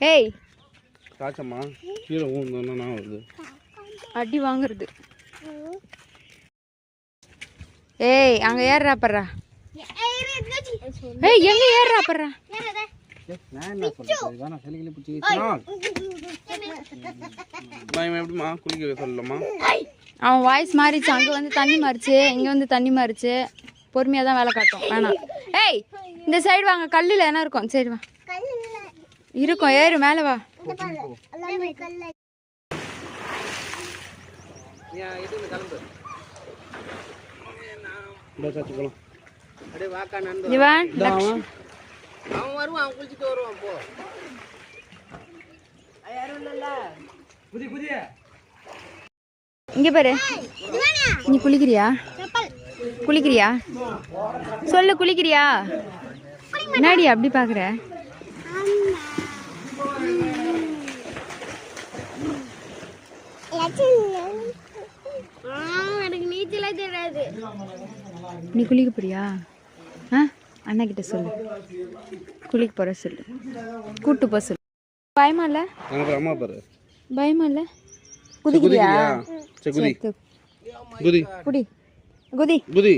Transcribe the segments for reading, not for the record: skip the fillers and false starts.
ஏய் காச்சம்மா கீழே ஊந்தோன்னா வருது அடி வாங்குறது. ஏய் அங்க ஏறுறா பர்றா. ஏய் எங்க ஏறுறா பர்றா. நான் என்ன சொல்றது வேணா செலிகிலி பிடிச்சி நான் எப்படிமா குளிக்க சொல்லலாமா? அவன் வாய்ஸ் மாறிச்சு. அங்கே வந்து தண்ணி மாறிச்சு, இங்கே வந்து தண்ணி மாறிச்சு. பொறுமையாக தான் வேலை காட்டும். வேணாம். ஏய் இந்த சைடு வாங்க, கல்லில் என்ன இருக்கும்? சரி வா, இருக்கும். ஏறு மேலே வா. இவன் அவன் வருவான், அவன் குளிச்சுட்டு வருவான். போ இங்க பாரு. நீ குளிக்கிறியா? குளிக்கிறியா சொல்லு. குளிக்கிறியா? என்னடி அப்படி பாக்குற? எனக்கு நீச்சலே தெரியாது. நீ குளிக்க போறியா? அண்ணா கிட்ட சொல்லு, குளிக்க போற சொல்லு, கூட்டு போ சொல்லு. பயமா இல்ல? அம்மா பாரு. பயமா இல்ல? குதிக்கிறியா? குதி குதி குடி குதி குதி.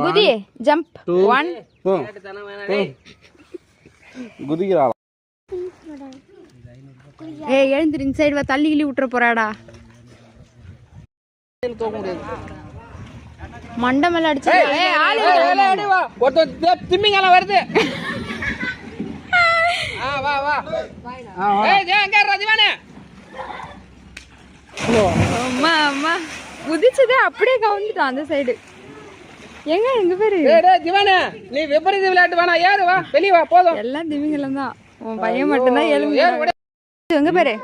குதி. ஜம்ப் 1 குதிக்கிறா. ஏய் எழுந்திரு, இந்த சைடு வா. தள்ளி கிள்ளி விட்டுற போறாடா. மண்டை மேல அடிச்சு. ஏய் ஆளு வா. ஒருத்த திமிங்கல வருது. வா வா. ஏய் எங்க ரதிவானே? அம்மா அம்மா குதிச்சதே அப்படியே கவுந்துட்டான் அந்த சைடு. எங்க எங்க பேரு? டேய் திவானே, நீ விபரீத விளையாட்டு வேணா, ஏறு வா, வெளிய வா, போதும். எல்லாம் திமிங்கலம் தான். உன் பையன் மட்டும் தான் எலும்பு. எங்க பாரு,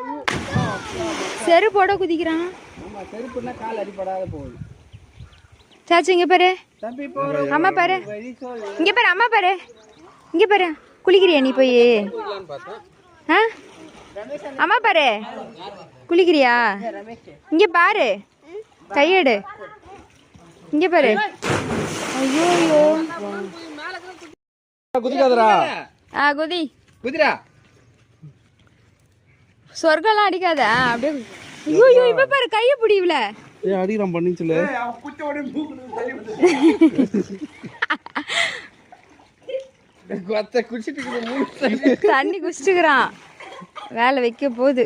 செருப்போட குதிக்கிறான். செருப்புனா கால் அடிபடாத போகுது. சாச்சி இங்க பாரு. அம்மா பாரு, இங்க பாரு. அம்மா பாரு, இங்க பாரு. குளிக்கிறியா நீ போய்? அம்மா பாரு, குளிக்கிறியா? இங்க பாரு, கையெடு. இங்க பாரு. ஐயோ குதிக்காதடா. குதி குதிரா. சொர்க்கம்லாம் அடிக்காத அப்படியே. ஐயோ இப்ப பாரு, கைய பிடி. இவள ஏய் அடிறான் பண்ணிச்சல. தண்ணி குடிச்சுக்கிறான். வேலை வைக்க போகுது.